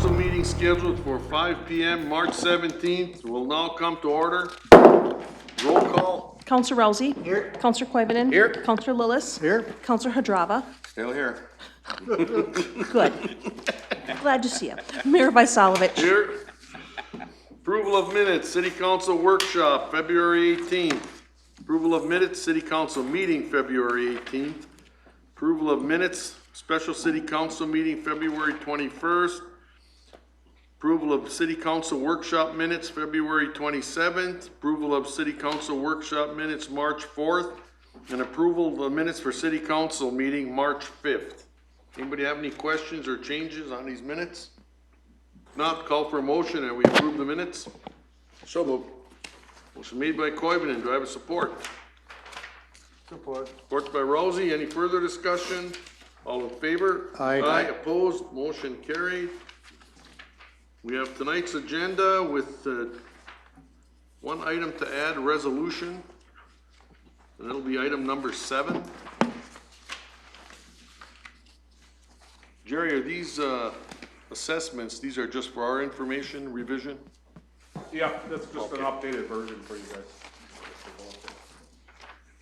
council meeting scheduled for 5 p.m. March 17th will now come to order. Roll call. Councillor Rousey. Here. Councillor Koivunen. Here. Councillor Lillis. Here. Councillor Hadrava. Still here. Good. Glad to see you. Mayor Vysalovich. Here. Approval of minutes, city council workshop, February 18th. Approval of minutes, city council meeting, February 18th. Approval of minutes, special city council meeting, February 21st. Approval of city council workshop minutes, February 27th. Approval of city council workshop minutes, March 4th. And approval of the minutes for city council meeting, March 5th. Anybody have any questions or changes on these minutes? If not, call for a motion and we approve the minutes. So moved. Motion made by Koivunen. Do I have a support? Support. Support by Rousey. Any further discussion? All in favor? Aye. Aye. Opposed? Motion carried. We have tonight's agenda with one item to add, resolution. And that'll be item number 7. Jerry, are these assessments, these are just for our information, revision? Yeah, that's just an updated version for you guys.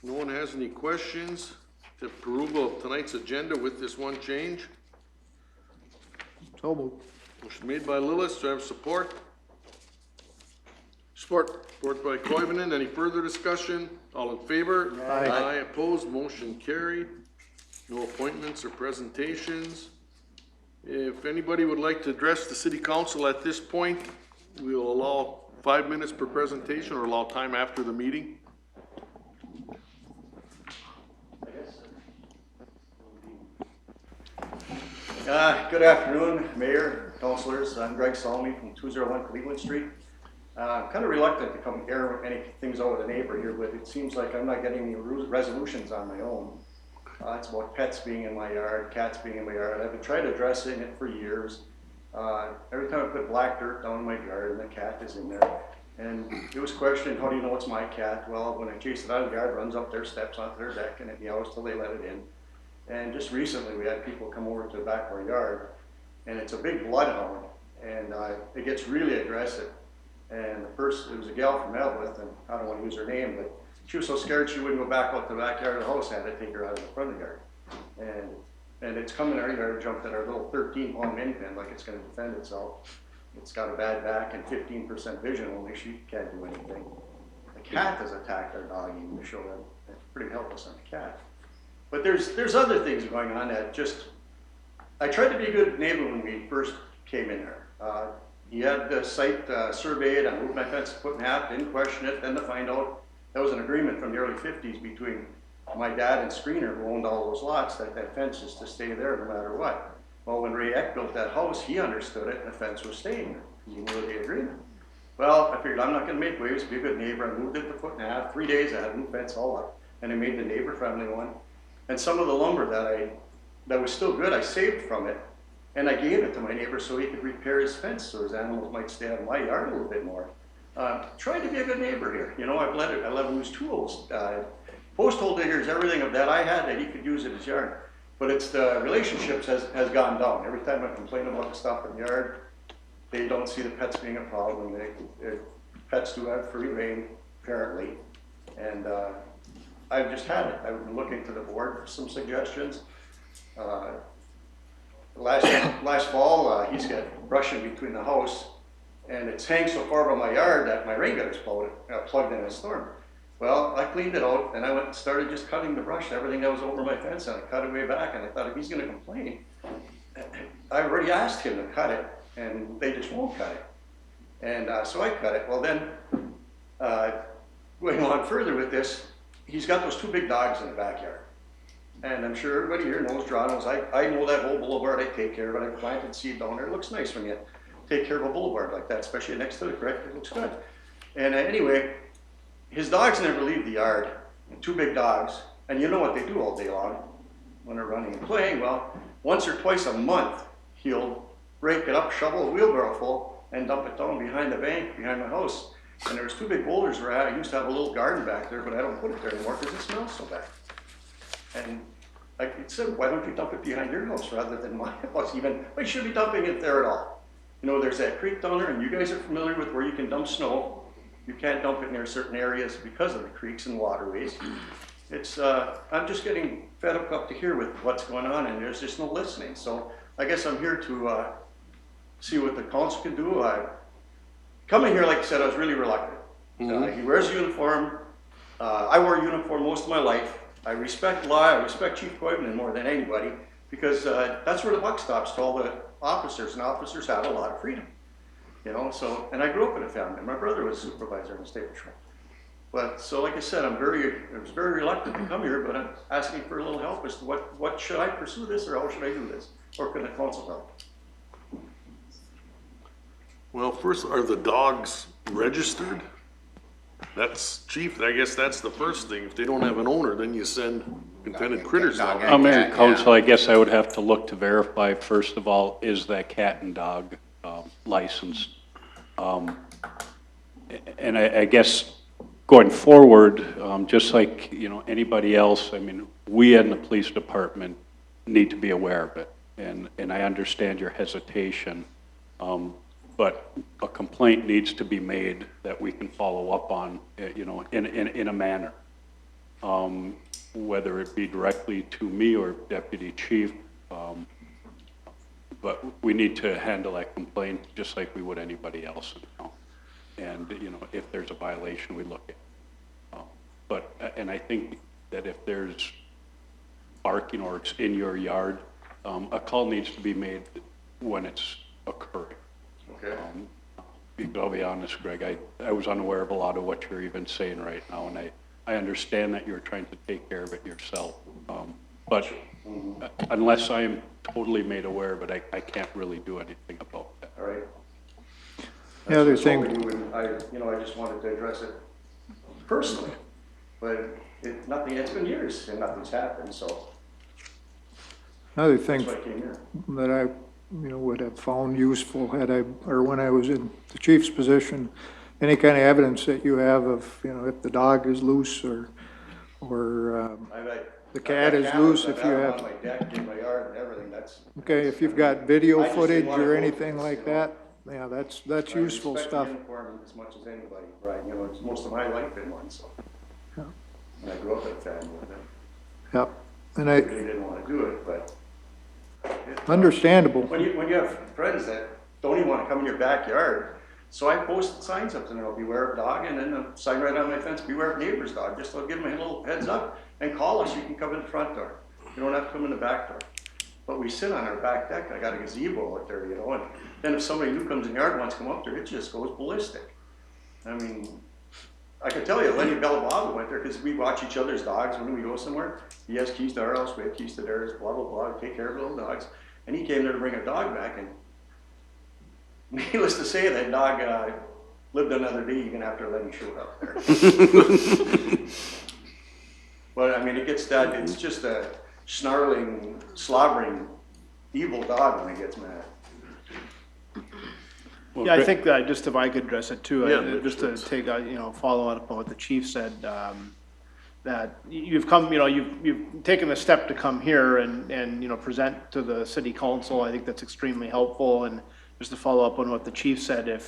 No one has any questions? The approval of tonight's agenda with this one change? So moved. Motion made by Lillis. Do I have support? Support. Support by Koivunen. Any further discussion? All in favor? Aye. Aye. Opposed? Motion carried. No appointments or presentations. If anybody would like to address the city council at this point, we'll allow 5 minutes per presentation or allow time after the meeting. Good afternoon, Mayor, Councilors. I'm Greg Salmi from 201 Cleveland Street. I'm kind of reluctant to come air any things out with a neighbor here, but it seems like I'm not getting any resolutions on my own. It's about pets being in my yard, cats being in my yard. I've been trying to address it for years. Every time I put black dirt down in my yard and the cat is in there. And it was questioned, how do you know it's my cat? Well, when I chase it out of the yard, it runs up their steps onto their deck and it meows till they let it in. And just recently we had people come over to the back of our yard and it's a big bloodhound and it gets really aggressive. And the person, it was a gal from Eveleth, and I don't want to use her name, but she was so scared she wouldn't go back out to the backyard of the house. I had to take her out of the front of the yard. And it's come in our yard, jumped at our little 13-pound mini pen like it's going to defend itself. It's got a bad back and 15% vision only. She can't do anything. The cat has attacked our dog even to show them. It's pretty helpless on the cat. But there's other things going on that just, I tried to be a good neighbor when we first came in there. He had the site surveyed, I moved my fence put in half, didn't question it, then to find out that was an agreement from the early 50s between my dad and Screener, who owned all those lots, that fence is to stay there no matter what. Well, when Ray Eck built that house, he understood it and the fence was staying there. He knew the agreement. Well, I figured I'm not gonna make waves, be a good neighbor. I moved it to foot and a half, 3 days I had a new fence all up, and I made the neighbor friendly one. And some of the lumber that was still good, I saved from it, and I gave it to my neighbor so he could repair his fence so his animals might stay out of my yard a little bit more. Trying to be a good neighbor here. You know, I let him use tools. Post hole diggers, everything of that I had that he could use in his yard. But it's the relationships has gone down. Every time I complain about the stuff in the yard, they don't see the pets being a problem. Pets do have free reign, apparently. And I've just had it. I've been looking to the board for some suggestions. Last fall, he's got brushing between the house, and it's hanging so far by my yard that my rain gutter's plugged in a storm. Well, I cleaned it out, and I went and started just cutting the brush, everything that was over my fence, and I cut it way back, and I thought if he's gonna complain, I already asked him to cut it, and they just won't cut it. And so I cut it. Well then, going on further with this, he's got those 2 big dogs in the backyard. And I'm sure everybody here knows, John knows, I know that whole boulevard, I take care of it. I planted seed down there. It looks nice when you take care of a boulevard like that, especially next to the creek. It looks good. And anyway, his dogs never leave the yard. 2 big dogs. And you know what they do all day long when they're running and playing? Well, once or twice a month, he'll break it up, shovel a wheelbarrow full, and dump it down behind the bank, behind my house. And there's 2 big boulders where I used to have a little garden back there, but I don't put it there anymore because it smells so bad. And I said, why don't you dump it behind your house rather than my house even? Well, you shouldn't be dumping it there at all. you know, there's that creek down there, and you guys are familiar with where you can dump snow. You can't dump it near certain areas because of the creeks and waterways. It's, I'm just getting fed up to here with what's going on, and there's just no listening. So I guess I'm here to see what the council can do. Coming here, like I said, I was really reluctant. He wears a uniform. I wore a uniform most of my life. I respect law. I respect Chief Coivinon more than anybody because that's where the buck stops to all the officers, and officers have a lot of freedom. You know, so, and I grew up in a family. My brother was a supervisor in the State Patrol. But, so like I said, I was very reluctant to come here, but I'm asking for a little help as to what should I pursue this, or how should I do this? Or can the council help? Well, first, are the dogs registered? That's, chief, I guess that's the first thing. If they don't have an owner, then you send contented critters down. Mayor and Council, I guess I would have to look to verify, first of all, is that cat and dog licensed? And I guess going forward, just like, you know, anybody else, I mean, we in the police department need to be aware of it. And I understand your hesitation, but a complaint needs to be made that we can follow up on, you know, in a manner. Whether it be directly to me or Deputy Chief, but we need to handle that complaint just like we would anybody else. You know? And, you know, if there's a violation, we look at it. And I think that if there's barking or it's in your yard, a call needs to be made when it's occurring. Okay. Because I'll be honest, Greg, I was unaware of a lot of what you're even saying right now, and I understand that you're trying to take care of it yourself. But unless I am totally made aware of it, I can't really do anything about that. All right. The other That's what thing, we do, and I just wanted to address it personally, but it's been years and nothing's happened, so another that's thing why I came here. that I, would have found useful when I was in the chief's position, any kind of evidence that you have of, if the dog is loose or the cat is loose, if you have, on my deck, in my yard and everything, okay, if you've got video I just didn't footage wanna or go anything with like this, you know. that, yeah, that's useful I respect stuff. the uniform as much as anybody, right, it's most of my life been one, so. Yeah. And I grew up in a family with it. Yep, and I really didn't wanna do it, but. understandable. When you have friends that don't even wanna come in your backyard, so I posted signs up there, beware of dog, and then a sign right on my fence, beware of neighbor's dog, just to give them a little heads up, and call us, you can come in the front door. You don't have to come in the back door. But we sit on our back deck, I got a gazebo out there, and then if somebody new comes in the yard and wants to come up there, it just goes ballistic. I mean, I could tell you, Lenny Bellababa went there, because we watch each other's dogs when we go somewhere. He has keys to our house, we have keys to theirs, blah, blah, blah, take care of little dogs. And he came there to bring a dog back, and needless to say, that dog lived another day even after Lenny showed up there. But I mean, it's just a snarling, slobbering, evil dog when he gets mad. Well, Yeah, I Greg- think just if I could address it too, Yeah, just to take, follow up on what the chief said, that you've come, you've taken the step to come here and present to the city council. I think that's extremely helpful. And just to follow up on what the chief said,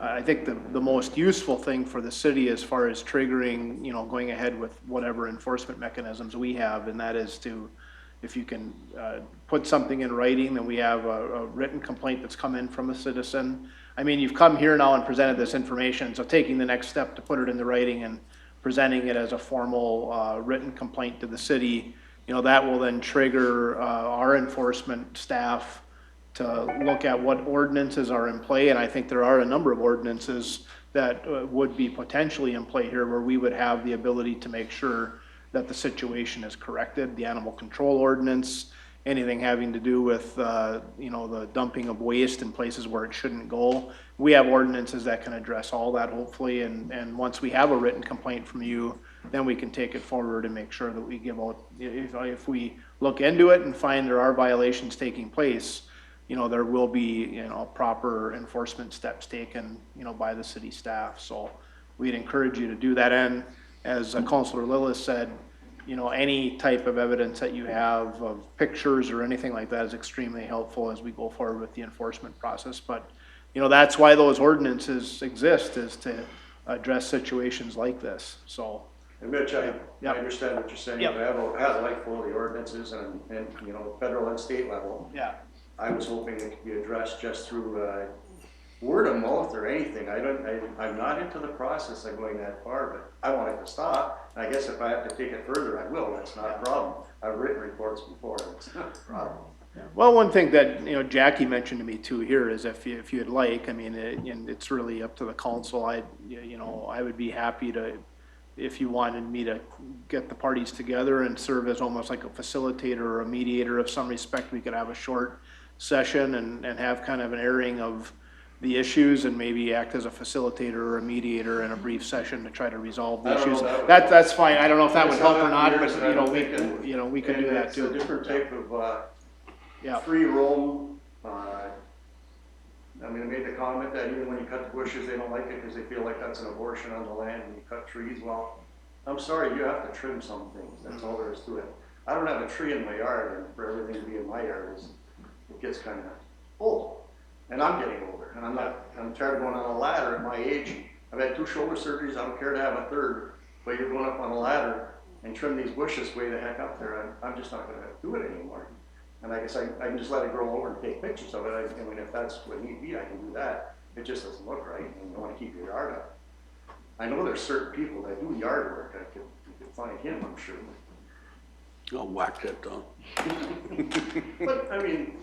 I think the most useful thing for the city as far as triggering, going ahead with whatever enforcement mechanisms we have, and that is to, if you can put something in writing, then we have a written complaint that's come in from a citizen. I mean, you've come here now and presented this information, so taking the next step to put it in the writing and presenting it as a formal written complaint to the city, that will then trigger our enforcement staff to look at what ordinances are in play. And I think there are a number of ordinances that would be potentially in play here where we would have the ability to make sure that the situation is corrected. The animal control ordinance, anything having to do with, the dumping of waste in places where it shouldn't go. We have ordinances that can address all that, hopefully, and once we have a written complaint from you, then we can take it forward and make sure that we give out, if we look into it and find there are violations taking place, there will be, proper enforcement steps taken, by the city staff. So we'd encourage you to do that. And as Councilor Lillis said, any type of evidence that you have of pictures or anything like that is extremely helpful as we go forward with the enforcement process. But you know, that's why those ordinances exist, is to address situations like this, so. And Mitch, I Yep. understand what you're saying, Yep. but I have a like full of the ordinances and, you know, federal and state level. Yeah. I was hoping it could be addressed just through, word of mouth or anything. I'm not into the process of going that far, but I want it to stop. And I guess if I have to take it further, I will, that's not a problem. I've written reports before, it's not a problem. Well, one thing that, you know, Jackie mentioned to me too here is if you'd like, I mean, and it's really up to the council, you know, I would be happy to, if you wanted me to get the parties together and serve as almost like a facilitator or a mediator of some respect, we could have a short session and have kind of an airing of the issues and maybe act as a facilitator or a mediator in a brief session to try to resolve the I don't know issues. if that would That's fine. I don't know if that would It's help or not not, years but and I you know, don't we think can, it- you know, we can and do that it's too. a different type of, Yeah. free roam. I mean, I made the comment that even when you cut the bushes, they don't like it because they feel like that's an abortion on the land and you cut trees. Well, I'm sorry, you have to trim some things. That's all there is to it. I don't have a tree in my yard, and for everything to be in my yard it gets kind of old. And I'm getting older, and I'm tired of going on a ladder at my age. I've had 2 shoulder surgeries, I don't care to have a third, but you're going up on a ladder and trim these bushes way the heck up there. I'm just not gonna do it anymore. And I guess I can just let it grow over and take pictures of it. I mean, if that's what need be, I can do that. It just doesn't look right, and you want to keep your yard up. I know there's certain people that do yard work. You could find him, I'm sure. I'll whack that down. But, I mean,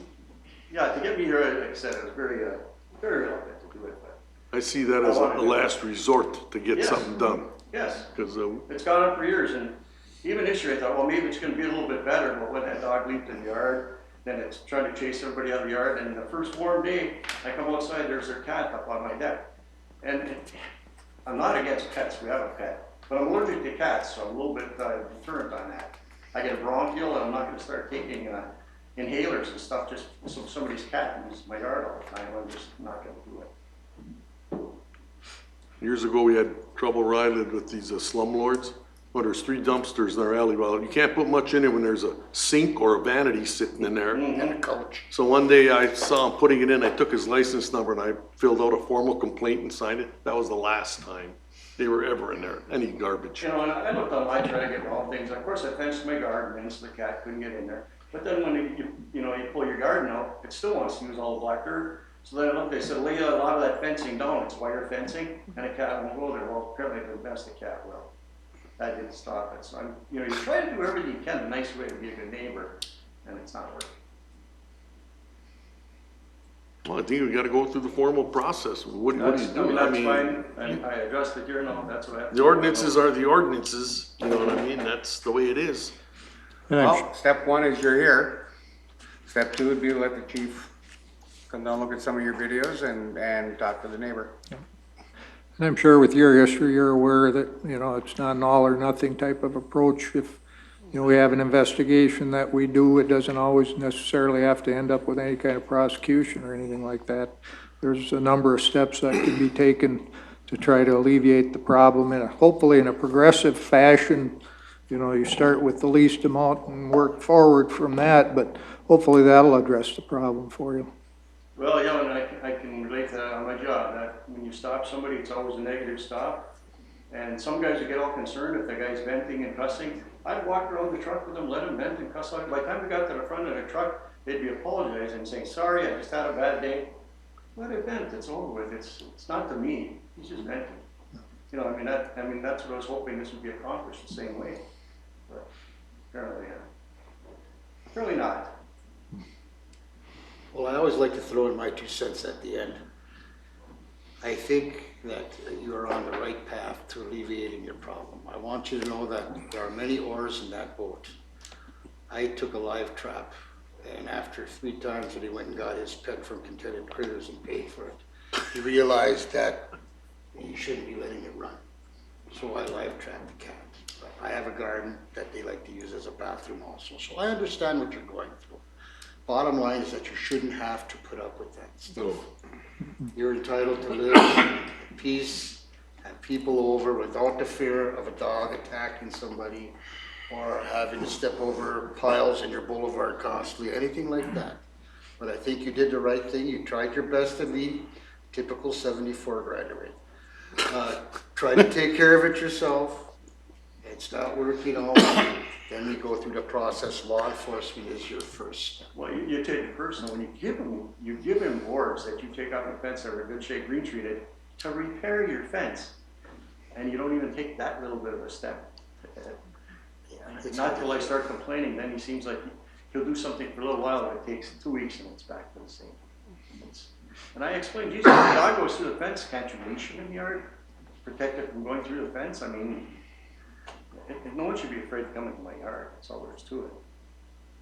yeah, to get me here, like I said, I was very reluctant to do it, but I see that as a last resort to get Yes. something done, yes, because, it's gone on for years, and even this year I thought, well, maybe it's gonna be a little bit better, but when that dog leaped in the yard, then it's trying to chase everybody out of the yard, and the first warm day, I come outside, there's their cat up on my deck. And I'm not against pets, we have a pet, but I'm allergic to cats, so I'm a little bit deterrent on that. I get a bronchial, and I'm not gonna start taking inhalers and stuff just so somebody's cat uses my yard all the time. I'm just not gonna do it. years ago, we had trouble riding with these slumlords. Well, there's 3 dumpsters in our alley. Well, you can't put much in it when there's a sink or a vanity sitting in there. And a coach. So one day I saw him putting it in, I took his license number and I filled out a formal complaint and signed it. That was the last time they were ever in there, any garbage. You know, and I looked online trying to get all things. Of course, I fenced my garden in so the cat couldn't get in there. But then when you pull your garden out, it still wants to use all the black dirt. So then I looked, they said, lay a lot of that fencing down. It's wire fencing, and a cat won't go there. Well, apparently the domestic cat will. That didn't stop it. So you try to do everything you can, the nice way to be a good neighbor, and it's not working. Well, I think we gotta go through the formal process. What do you do? That's fine, and I addressed it here now, that's what I have to The do. ordinances are the ordinances, you know what I mean? That's the way it is. And I'm Well, step 1 is you're here. Step 2 would be to let the chief come down, look at some of your videos and talk to the neighbor. And I'm sure with your history, you're aware that, you know, it's not an all or nothing type of approach. If, you know, we have an investigation that we do, it doesn't always necessarily have to end up with any kind of prosecution or anything like that. There's a number of steps that can be taken to try to alleviate the problem hopefully in a progressive fashion. You know, you start with the least amount and work forward from that, but hopefully that'll address the problem for you. Well, yeah, and I can relate to that on my job, that when you stop somebody, it's always a negative stop. And some guys would get all concerned if the guy's venting and cussing. I'd walk around the truck with them, let him vent and cuss out. By the time we got to the front of the truck, they'd be apologizing, saying, sorry, I just had a bad day. Let it vent, it's over with, it's not to me, he's just venting. You know, I mean, that's what I was hoping this would be accomplished the same way. But apparently not. Well, I always like to throw in my 2 cents at the end. I think that you're on the right path to alleviating your problem. I want you to know that there are many oars in that boat. I took a live trap, and after 3 times that he went and got his pet from Contented Critters and paid for it, he realized that you shouldn't be letting it run. So I live trapped the cat. I have a garden that they like to use as a bathroom also, so I understand what you're going through. Bottom line is that you shouldn't have to put up with that stuff. You're entitled to live in peace, have people over without the fear of a dog attacking somebody or having to step over piles in your boulevard costly, anything like that. But I think you did the right thing. You tried your best to typical 74 graduate. Try to take care of it yourself. It's not working out, then we go through the process. Law enforcement is your first step. Well, you take it personal, when you give him boards that you take off the fence that are in good shape, green treated, to repair your fence. And you don't even take that little bit of a step. Not till I start complaining, then he seems like he'll do something for a little while, and it takes 2 weeks, and it's back to the same. And I explained, geez, if the dog goes through the fence, can't you leash him in the yard? Protect it from going through the fence? I mean, no one should be afraid to come into my yard, that's all there is to it.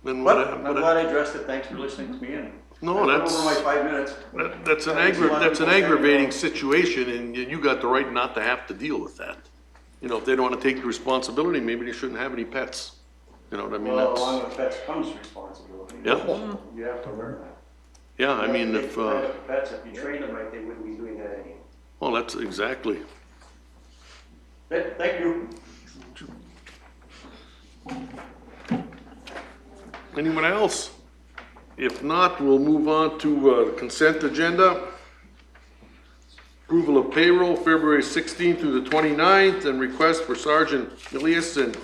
Then But I'm glad I addressed it, thanks for listening to me, and No, I went that's- over my 5 minutes. That's an Makes a lot of that's an people aggravating angry. situation, and you got the right not to have to deal with that. You know, if they don't wanna take the responsibility, maybe they shouldn't have any pets. You know what I mean? Well, That's, along with pets comes responsibility. Yeah. You have to learn that. yeah, I mean, if, Pets, if you train them right, they wouldn't be doing that anyway. well, that's exactly. Thank you. Anyone else? If not, we'll move on to the consent agenda. Approval of payroll, February 16th through the 29th, and request for Sergeant Elias and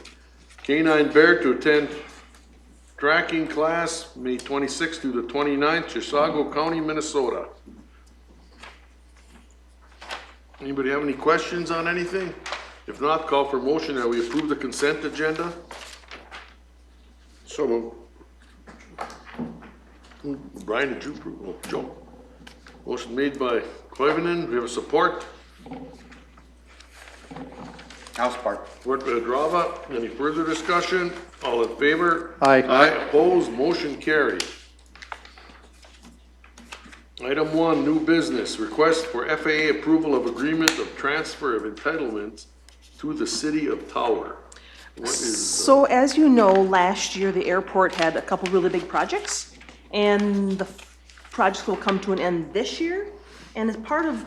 K-9 Bear to attend tracking class, May 26th through the 29th, Chisago County, Minnesota. Anybody have any questions on anything? If not, call for motion that we approve the consent agenda. So moved. Brian, did you approve? Oh, Joe. Motion made by Koivunen, we have a support. I'll support. Support by Hadrava. Any further discussion? All in favor? Aye. Aye, opposed, motion carried. Item 1, new business, request for FAA approval of agreement of transfer of entitlements to the city of Tower. What is, So as you know, last year, the airport had a couple really big projects, and the projects will come to an end this year. And as part of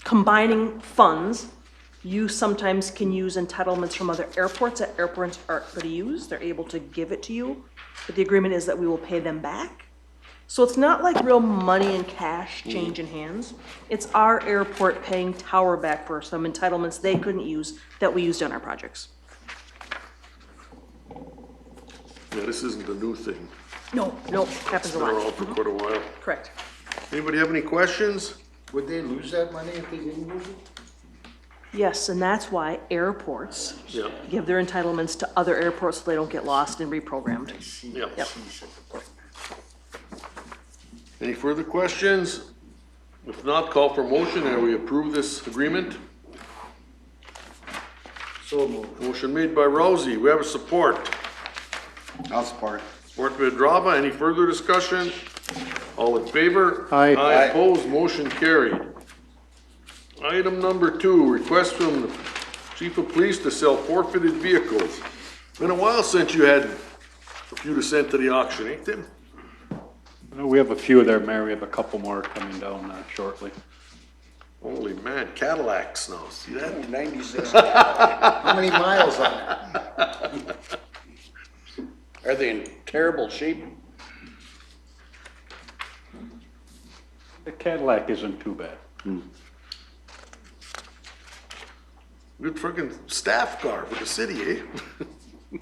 combining funds, you sometimes can use entitlements from other airports that airports aren't going to use. They're able to give it to you, but the agreement is that we will pay them back. So it's not like real money and cash change in hands. It's our airport paying Tower back for some entitlements they couldn't use that we used on our projects. yeah, this isn't a new thing. No, happens a Been around lot. for quite a while. Correct. Anybody have any questions? Would they lose that money if they didn't use it? Yes, and that's why airports Yeah, give their entitlements to other airports so they don't get lost and reprogrammed. yeah. Yep. Any further questions? If not, call for motion that we approve this agreement. So moved. Motion made by Rousey, we have a support. I'll support. Support by Hadrava, any further discussion? All in favor? Aye. Aye, opposed, motion carried. Item number 2, request from the chief of police to sell forfeited vehicles. Been a while since you had a few to send to the auction, ain't it? We have a few there, Mayor. We have a couple more coming down shortly. Holy man, Cadillacs now, see that? 96. How many miles on it? Are they in terrible shape? The Cadillac isn't too bad. Good frickin' staff car for the city, eh?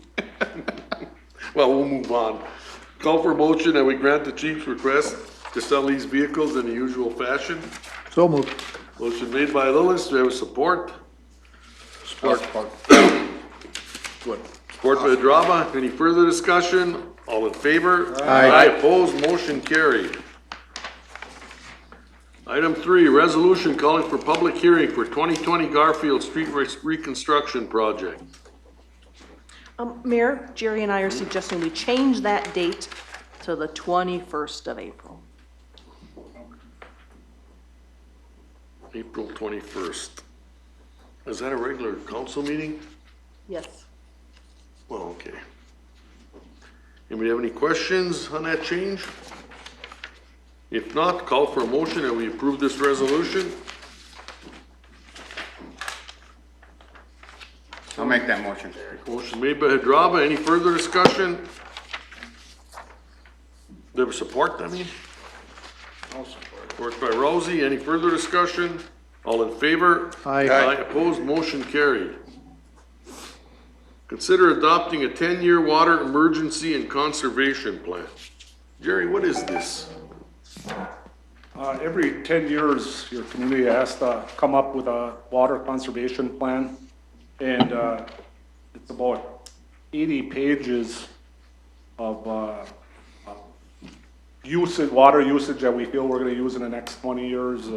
Well, we'll move on. Call for motion that we grant the chief's request to sell these vehicles in the usual fashion. So moved. Motion made by Lillis, do we have a support? Support. Support by Hadrava, any further discussion? All in favor? Aye. Opposed, motion carried. Item 3, resolution calling for public hearing for 2020 Garfield Street Reconstruction Project. Mayor, Jerry and I are suggesting we change that date to the 21st of April. April 21st. Is that a regular council meeting? Yes. Well, okay. Anybody have any questions on that change? If not, call for a motion that we approve this resolution. I'll make that motion. Motion made by Hadrava, any further discussion? Do you have support, I mean? I'll support. Support by Rousey. Any further discussion? All in favor? Aye. Aye, opposed, motion carried. Consider adopting a 10-year water emergency and conservation plan. Jerry, what is this? Every 10 years, your community has to come up with a water conservation plan. And it's about 80 pages of usage, water usage that we feel we're gonna use in the next 20 years,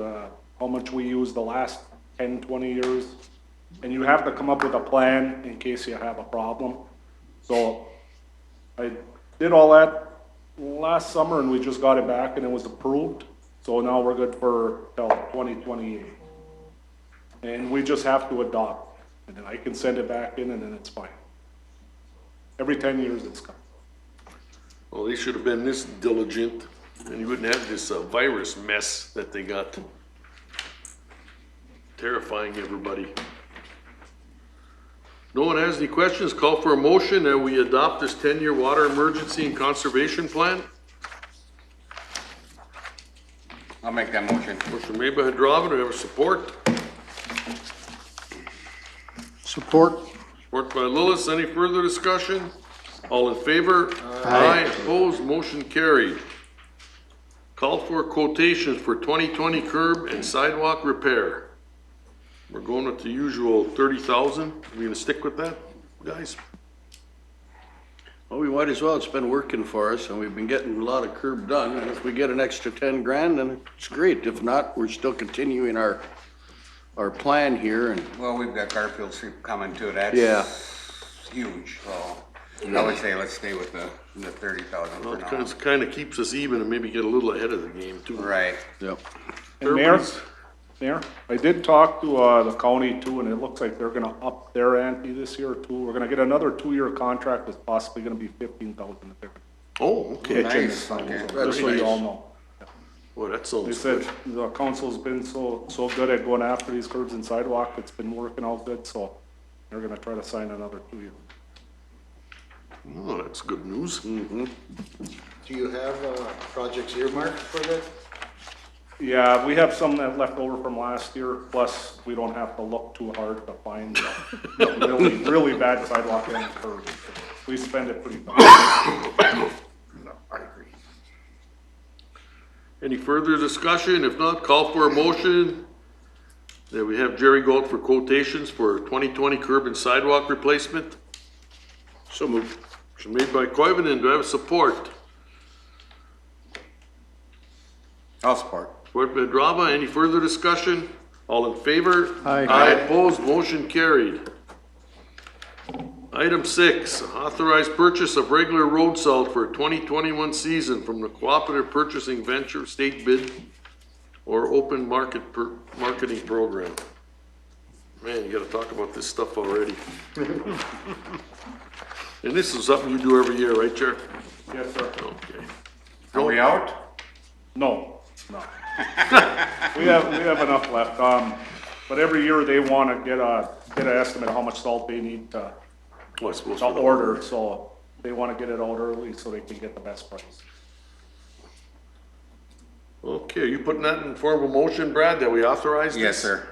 how much we use the last 10, 20 years. And you have to come up with a plan in case you have a problem. So I did all that last summer and we just got it back and it was approved. So now we're good for till 2028. And we just have to adopt, and then I can send it back in and then it's fine. Every 10 years it's come. Well, they should have been this diligent, and you wouldn't have this virus mess that they got. Terrifying everybody. No one has any questions? Call for a motion that we adopt this 10-year water emergency and conservation plan. I'll make that motion. Motion made by Hadrava. Do we have a support? Support. Support by Lillis. Any further discussion? All in favor? Aye. Opposed? Motion carried. Call for quotations for 2020 curb and sidewalk repair. We're going with the usual 30,000. We gonna stick with that, guys? Well, we might as well. It's been working for us and we've been getting a lot of curb done. And if we get an extra 10 grand, then it's great. If not, we're still continuing our plan here and Well, we've got Garfield Street coming too, that's Yeah. huge, so I would say let's stay with the 30,000 Well, for now. it kinda keeps us even and maybe get a little ahead of the game too. Right. Yep. And Mayor, I did talk to the county too, and it looks like they're gonna up their ante this year too. We're gonna get another 2-year contract that's possibly gonna be 15,000 if they're Oh, okay. pitching Nice, this time. okay. So just so you all know. Boy, that They sounds said good. the council's been so good at going after these curbs and sidewalk, it's been working out good, so they're gonna try to sign another 2 years. Oh, that's good news. Do you have projects earmarked for that? Yeah, we have some that left over from last year, plus we don't have to look too hard to find the really, really bad sidewalk and curbs. We spend it pretty fast. Any further discussion? If not, call for a motion that we have Jerry go out for quotations for 2020 curb and sidewalk replacement. So moved. Motion made by Coivinon. Do I have support? I'll support. Support by Hadrava. Any further discussion? All in favor? Aye. Aye, opposed, motion carried. Item 6, authorized purchase of regular road salt for 2021 season from the Cooperative Purchasing Venture State Bid or Open Market Marketing Program. Man, you gotta talk about this stuff already. And this is something you do every year, right, Chair? Yes, sir. Okay. Are we out? No. We have enough left, but every year they wanna get an estimate of how much salt they need to Well, I suppose to for the order, so they wanna get it out early so they can get the best price. Okay, are you putting that in form of a motion, Brad, that we authorize this? Yes, sir.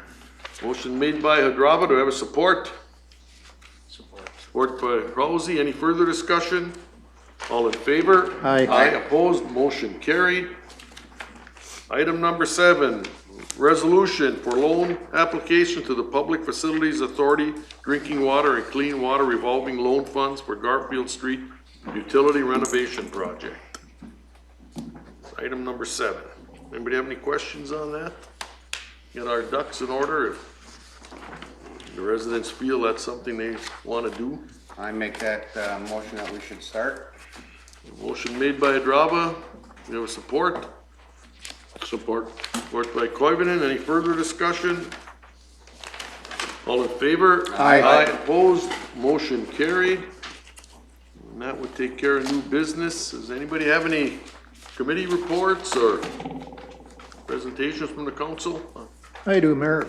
Motion made by Hadrava. Do I have a support? Support by Rousey. Any further discussion? All in favor? Aye. Aye, opposed, motion carried. Item number 7, resolution for loan application to the Public Facilities Authority Drinking Water and Clean Water Revolving Loan Funds for Garfield Street Utility Renovation Project. Item number 7. Anybody have any questions on that? Get our ducks in order if the residents feel that's something they want to do. I make that motion that we should start. Motion made by Hadrava. We have a support. Support. Support by Coivinon. Any further discussion? All in favor? Aye. Aye, opposed, motion carried. And that would take care of new business. Does anybody have any committee reports or presentations from the council? I do, Mayor.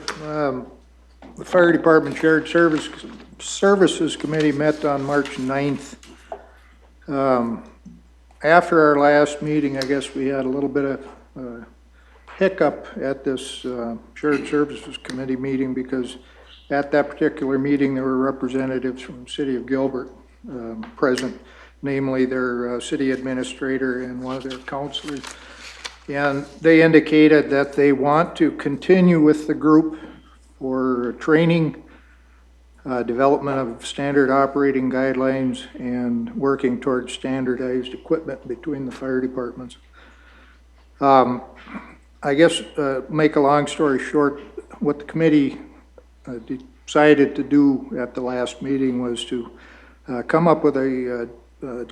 The Fire Department Shared Services Committee met on March 9th. After our last meeting, I guess we had a little bit of hiccup at this Shared Services Committee meeting because at that particular meeting, there were representatives from the city of Gilbert present, namely their city administrator and one of their counselors. And they indicated that they want to continue with the group for training, development of standard operating guidelines, and working towards standardized equipment between the fire departments. I guess, make a long story short, what the committee decided to do at the last meeting was to come up with a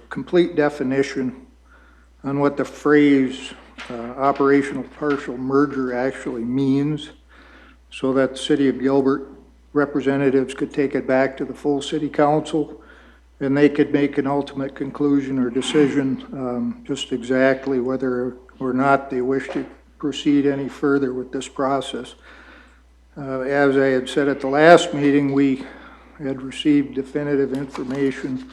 complete definition on what the phrase operational partial merger actually means, so that the city of Gilbert representatives could take it back to the full city council and they could make an ultimate conclusion or decision just exactly whether or not they wish to proceed any further with this process. As I had said at the last meeting, we had received definitive information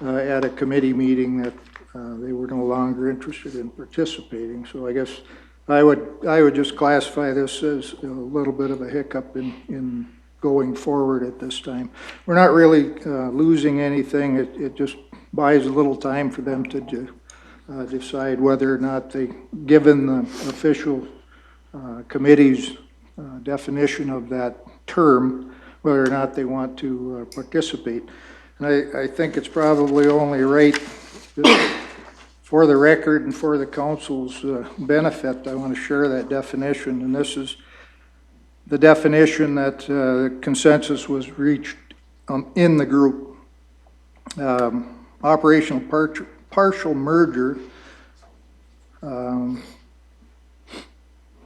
at a committee meeting that they were no longer interested in participating. So I guess I would just classify this as a little bit of a hiccup in going forward at this time. We're not really losing anything. It just buys a little time for them to decide whether or not they, given the official committee's definition of that term, whether or not they want to participate. And I think it's probably only right that for the record and for the council's benefit, I want to share that definition. And this is the definition that consensus was reached in the group. Operational partial merger,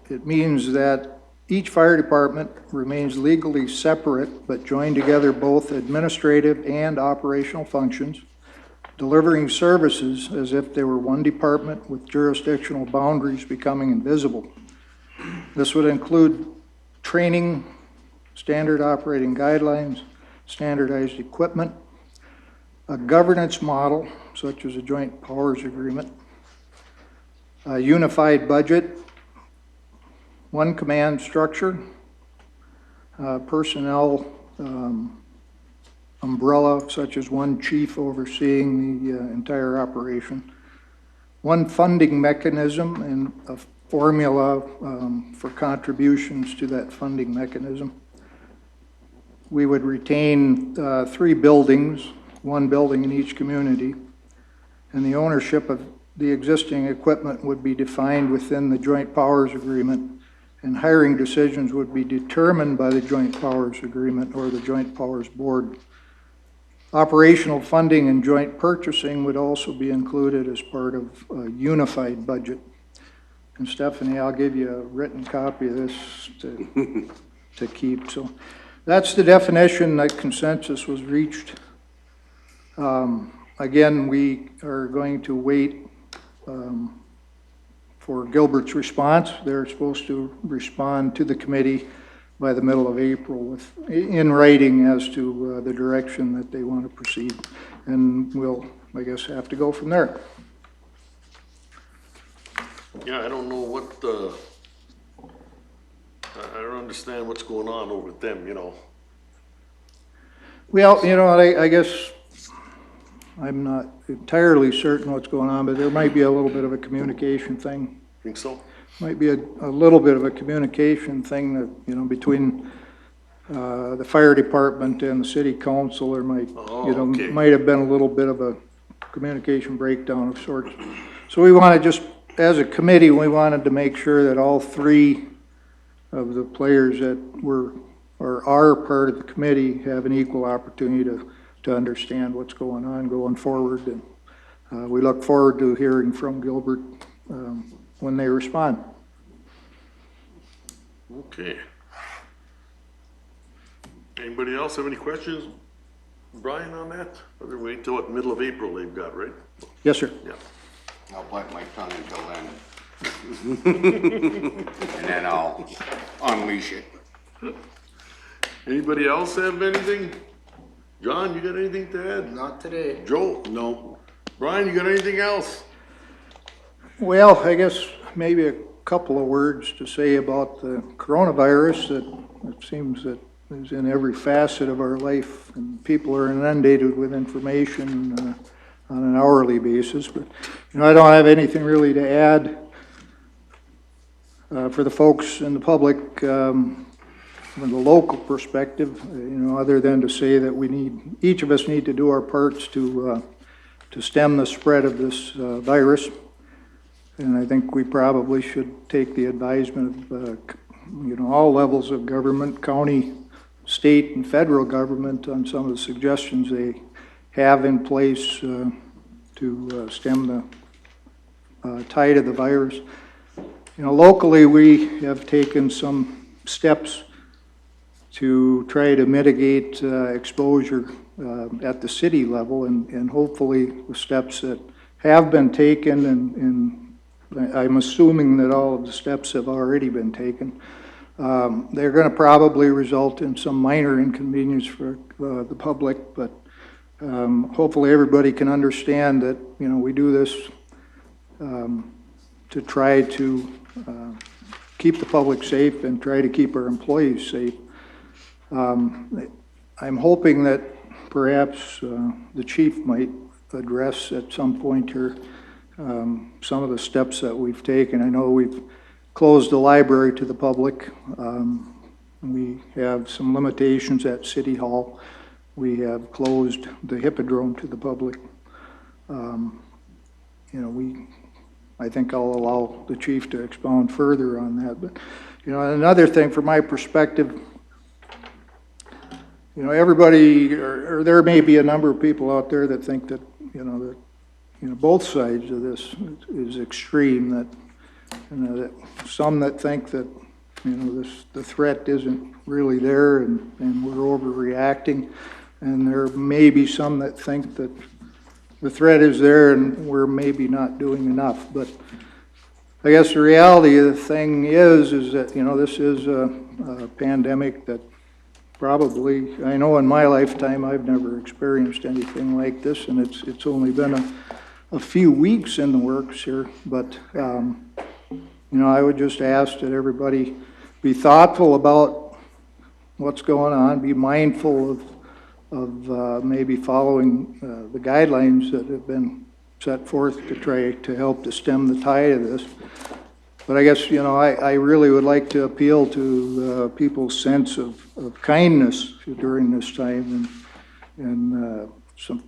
it means that each fire department remains legally separate but join together both administrative and operational functions, delivering services as if they were one department with jurisdictional boundaries becoming invisible. This would include training, standard operating guidelines, standardized equipment, a governance model such as a joint powers agreement, a unified budget, one command structure, personnel umbrella such as one chief overseeing the entire operation, one funding mechanism and a formula for contributions to that funding mechanism. We would retain 3 buildings, 1 building in each community, and the ownership of the existing equipment would be defined within the joint powers agreement, and hiring decisions would be determined by the joint powers agreement or the joint powers board. Operational funding and joint purchasing would also be included as part of a unified budget. And Stephanie, I'll give you a written copy of this to keep. So that's the definition that consensus was reached. Again, we are going to wait for Gilbert's response. They're supposed to respond to the committee by the middle of April in writing as to the direction that they want to proceed. And we'll, I guess, have to go from there. Yeah, I don't know what, I don't understand what's going on over with them, you know. Well, you know, I guess I'm not entirely certain what's going on, but there might be a little bit of a communication thing. Think so? Might be a little bit of a communication thing that, you know, between the fire department and the city council, there might, okay. might have been a little bit of a communication breakdown of sorts. So we want to just, as a committee, we wanted to make sure that all 3 of the players that were or are part of the committee have an equal opportunity to understand what's going on going forward. And we look forward to hearing from Gilbert when they respond. Okay. Anybody else have any questions, Brian, on that? Or they wait till what, middle of April they've got, right? Yes, sir. Yeah. I'll bite my tongue until then. And then I'll unleash it. Anybody else have anything? John, you got anything to add? Not today. Joe? No. Brian, you got anything else? Well, I guess maybe a couple of words to say about the coronavirus that it seems that is in every facet of our life, and people are inundated with information on an hourly basis. But, I don't have anything really to add for the folks in the public from the local perspective, other than to say that each of us need to do our parts to stem the spread of this virus. And I think we probably should take the advisement of, all levels of government, county, state, and federal government on some of the suggestions they have in place to stem the tide of the virus. Locally, we have taken some steps to try to mitigate exposure at the city level, and hopefully the steps that have been taken, and I'm assuming that all of the steps have already been taken, they're going to probably result in some minor inconvenience for the public, but hopefully everybody can understand that, we do this to try to keep the public safe and try to keep our employees safe. I'm hoping that perhaps the chief might address at some point here some of the steps that we've taken. I know we've closed the library to the public. We have some limitations at City Hall. We have closed the Hippodrome to the public. I think I'll allow the chief to expound further on that. But, another thing from my perspective, everybody, or there may be a number of people out there that think that, both sides of this is extreme, that, that some that think that, the threat isn't really there and we're overreacting. And there may be some that think that the threat is there and we're maybe not doing enough. But I guess the reality of the thing is that, this is a pandemic that probably, I know in my lifetime, I've never experienced anything like this, and it's only been a few weeks in the works here. But, I would just ask that everybody be thoughtful about what's going on, be mindful of maybe following the guidelines that have been set forth to try to help to stem the tide of this. But I guess, I really would like to appeal to people's sense of kindness during this time, and some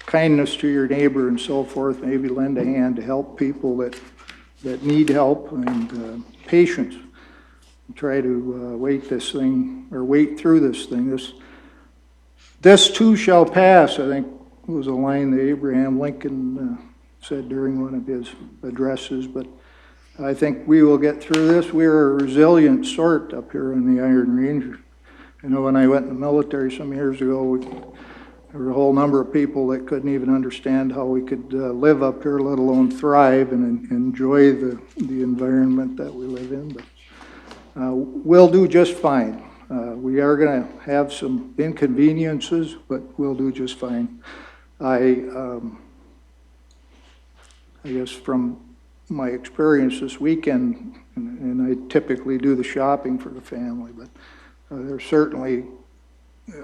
kindness to your neighbor and so forth, maybe lend a hand to help people that need help, and patience. Try to wait through this thing. This too shall pass, I think was a line that Abraham Lincoln said during one of his addresses, but I think we will get through this. We're a resilient sort up here in the Iron Range. I know when I went in the military some years ago, there were a whole number of people that couldn't even understand how we could live up here, let alone thrive and enjoy the environment that we live in. But we'll do just fine. We are going to have some inconveniences, but we'll do just fine. I guess from my experience this weekend, and I typically do the shopping for the family, but there's certainly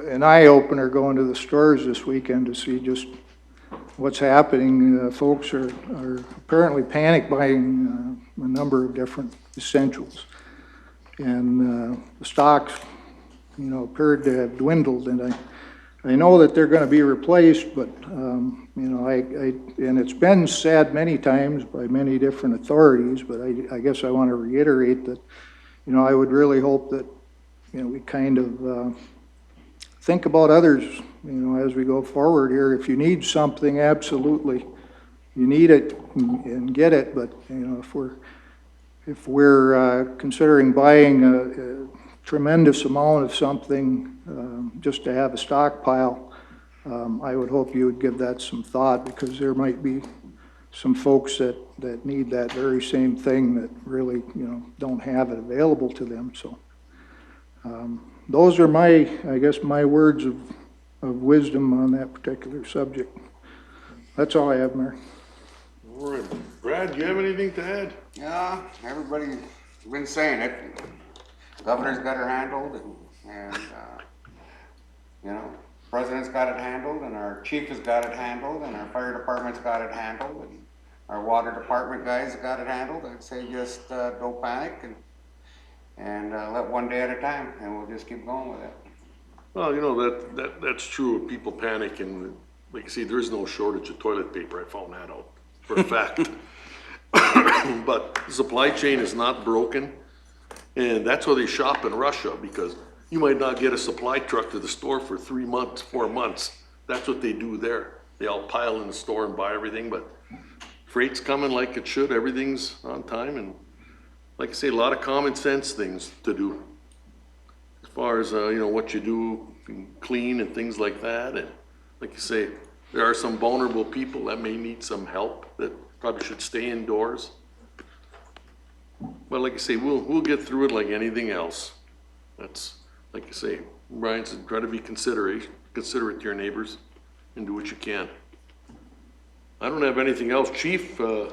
an eye-opener going to the stores this weekend to see just what's happening. Folks are apparently panic buying a number of different essentials. And the stocks, appeared to have dwindled, and I know that they're going to be replaced, but, and it's been said many times by many different authorities, but I guess I want to reiterate that, I would really hope that, we kind of think about others, as we go forward here. If you need something, absolutely, you need it and get it, but, if we're considering buying a tremendous amount of something just to have a stockpile, I would hope you would give that some thought, because there might be some folks that need that very same thing that really, don't have it available to them. So those are my words of wisdom on that particular subject. That's all I have, Mayor. All right. Brett? Brad, do you have anything to add? Yeah, everybody's been saying it. Governor's got her handled and, you know, president's got it handled and our chief has got it handled and our fire department's got it handled and our water department guys got it handled. I'd say just, don't panic and let one day at a time and we'll just keep going with it. Well, you know, that's true. People panic and, like I say, there is no shortage of toilet paper. I found that out for a fact. But the supply chain is not broken. And that's why they shop in Russia, because you might not get a supply truck to the store for 3 months, 4 months. That's what they do there. They all pile in the store and buy everything, but freight's coming like it should. Everything's on time. And like I say, a lot of common sense things to do. As far as, you know, what you do, clean and things like that. And like you say, there are some vulnerable people that may need some help that probably should stay indoors. But like I say, we'll get through it like anything else. That's, like you say, Brian said, try to be considerate to your neighbors and do what you can. I don't have anything else. Chief, you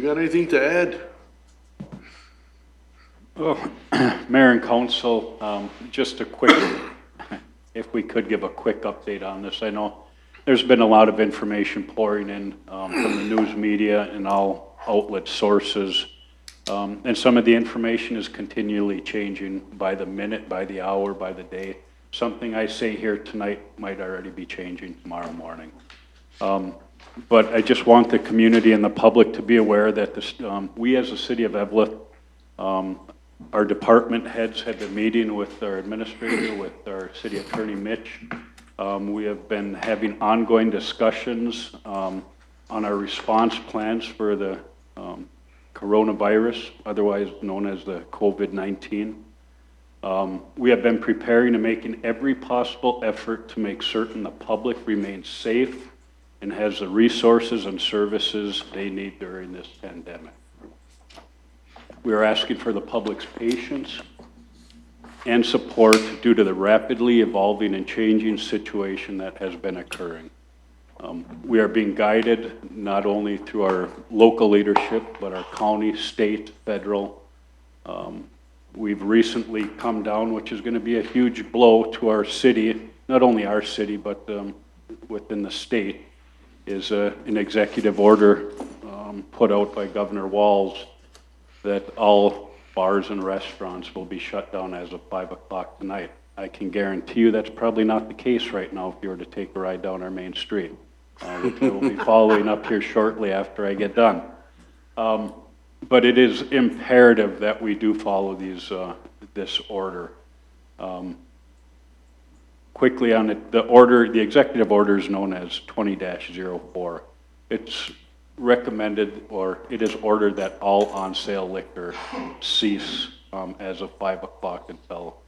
got anything to add? Oh, Mayor and Council, just a quick, if we could give a quick update on this. I know there's been a lot of information pouring in from the news media and all outlet sources. And some of the information is continually changing by the minute, by the hour, by the day. Something I say here tonight might already be changing tomorrow morning. But I just want the community and the public to be aware that this, we as the city of Eveleth, our department heads have been meeting with our administrator, with our city attorney Mitch. We have been having ongoing discussions on our response plans for the coronavirus, otherwise known as the COVID-19. We have been preparing and making every possible effort to make certain the public remains safe and has the resources and services they need during this pandemic. We are asking for the public's patience and support due to the rapidly evolving and changing situation that has been occurring. We are being guided not only through our local leadership, but our county, state, federal. We've recently come down, which is going to be a huge blow to our city, not only our city, but within the state, is an executive order put out by Governor Walz that all bars and restaurants will be shut down as of 5 o'clock tonight. I can guarantee you that's probably not the case right now if you were to take a ride down our main street, which I will be following up here shortly after I get done. But it is imperative that we do follow these, this order. Quickly on it, the order, the executive order is known as 20-04. It's recommended, or it is ordered that all on-sale liquor cease as of 5 o'clock until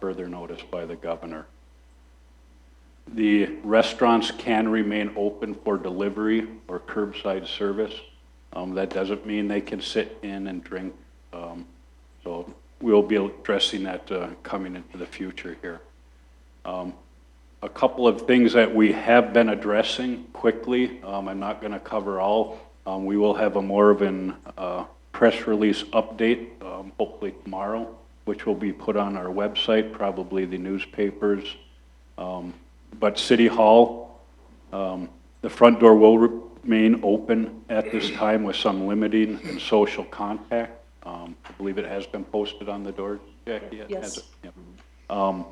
further notice by the governor. The restaurants can remain open for delivery or curbside service. That doesn't mean they can sit in and drink. So we'll be addressing that coming into the future here. A couple of things that we have been addressing quickly. I'm not going to cover all. We will have a more of an press release update, hopefully tomorrow, which will be put on our website, probably the newspapers. But City Hall, the front door will remain open at this time with some limiting and social contact. I believe it has been posted on the door, Jackie? Yes. Has it? Yep.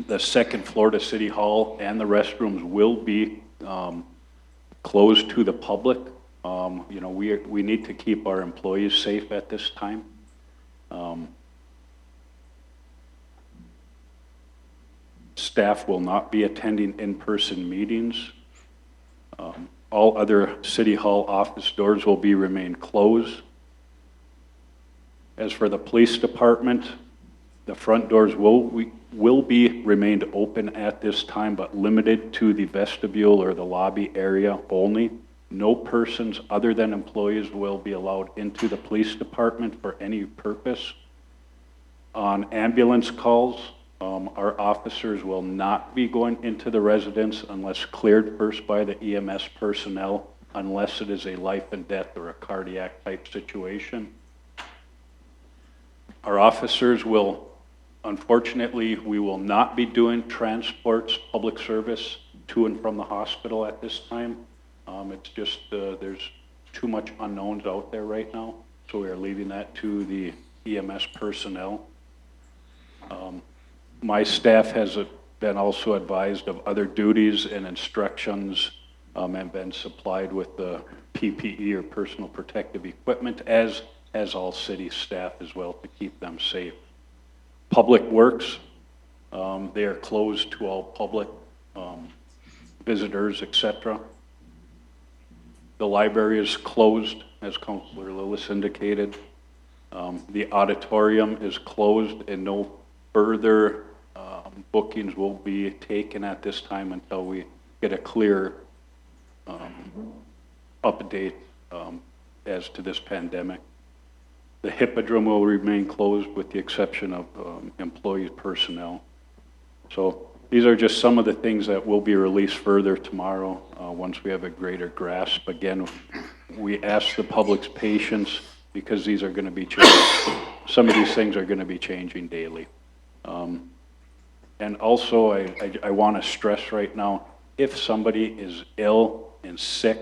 The second floor to City Hall and the restrooms will be closed to the public. You know, we need to keep our employees safe at this time. Staff will not be attending in-person meetings. All other City Hall office doors will remain closed. As for the police department, the front doors will be remained open at this time, but limited to the vestibule or the lobby area only. No persons other than employees will be allowed into the police department for any purpose. On ambulance calls, our officers will not be going into the residence unless cleared first by the EMS personnel unless it is a life and death or a cardiac type situation. Our officers will, unfortunately, we will not be doing transports, public service to and from the hospital at this time. It's just, there's too much unknowns out there right now, so we are leaving that to the EMS personnel. My staff has been also advised of other duties and instructions, and been supplied with the PPE or personal protective equipment, as all city staff as well, to keep them safe. Public Works, they are closed to all public visitors, etc. The library is closed, as Councilor Lillis indicated. The auditorium is closed, and no further bookings will be taken at this time until we get a clear update as to this pandemic. The Hippodrome will remain closed with the exception of employee personnel. So these are just some of the things that will be released further tomorrow once we have a greater grasp. Again, we ask the public's patience because these are going to be changing. Some of these things are going to be changing daily. And also, I want to stress right now, if somebody is ill and sick,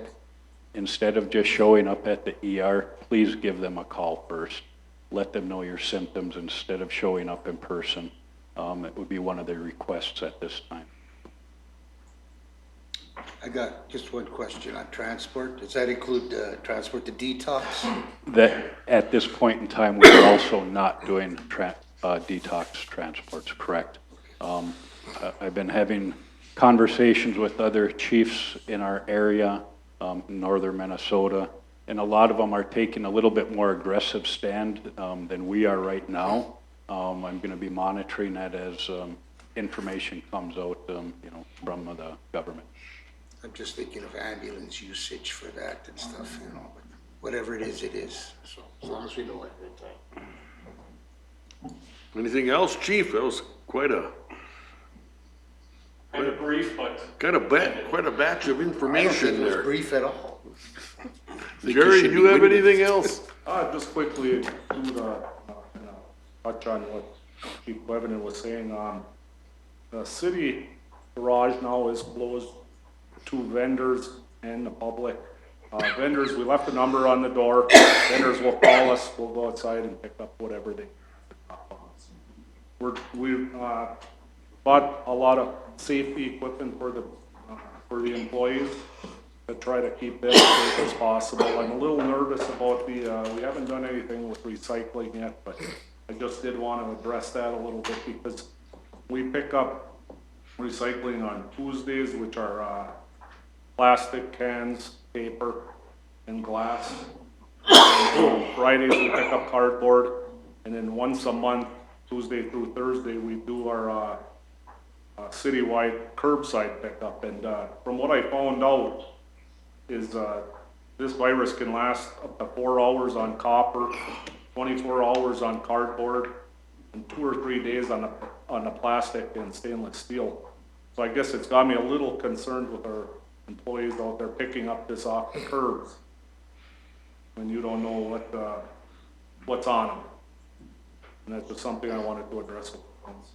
instead of just showing up at the ER, please give them a call first. Let them know your symptoms instead of showing up in person. It would be one of the requests at this time. I got just one question on transport. Does that include transport to detox? That, at this point in time, we're also not doing detox transports, correct? I've been having conversations with other chiefs in our area, in northern Minnesota, and a lot of them are taking a little bit more aggressive stand than we are right now. I'm going to be monitoring that as information comes out, from the government. I'm just thinking of ambulance usage for that and stuff, but whatever it is, it is. So as long as we know it. Anything else, Chief? That was quite a brief, but quite a batch of I don't information think it was there. brief at all. Jerry, do you have anything else? Just quickly, touch on what Chief Lebanon was saying. The city garage now is closed to vendors and the public. Vendors, we left a number on the door. Vendors will call us, we'll go outside and pick up whatever they we bought a lot of safety equipment for the employees to try to keep them as safe as possible. I'm a little nervous about we haven't done anything with recycling yet, but I just did want to address that a little bit because we pick up recycling on Tuesdays, which are plastic cans, paper, and glass. And on Fridays, we pick up cardboard, and then once a month, Tuesday through Thursday, we do our citywide curbside pickup. And from what I found out is this virus can last up to 4 hours on copper, 24 hours on cardboard, and 2 or 3 days on the plastic and stainless steel. So I guess it's got me a little concerned with our employees out there picking up this off the curbs when you don't know what's on them. And that's just something I wanted to address with friends.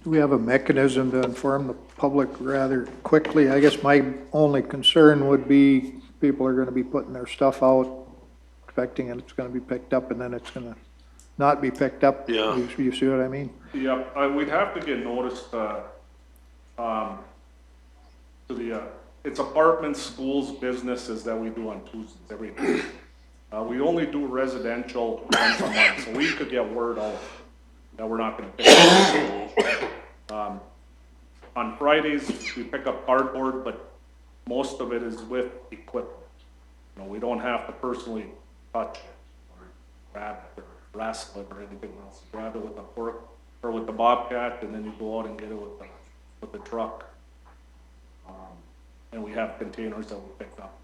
Do we have a mechanism to inform the public rather quickly? I guess my only concern would be people are gonna be putting their stuff out, expecting it's gonna be picked up, and then it's gonna not be picked up. Yeah. You see what I mean? Yep, we'd have to get notice to the, it's apartments, schools, businesses that we do on Tuesdays every day. We only do residential once a month, so we could get word out that we're not gonna pick up. On Fridays, we pick up cardboard, but most of it is with equipment. We don't have to personally touch it, or grab it, or wrestle it, or anything else. Grab it with a fork, or with the Bobcat, and then you go out and get it with the truck. And we have containers that we pick up.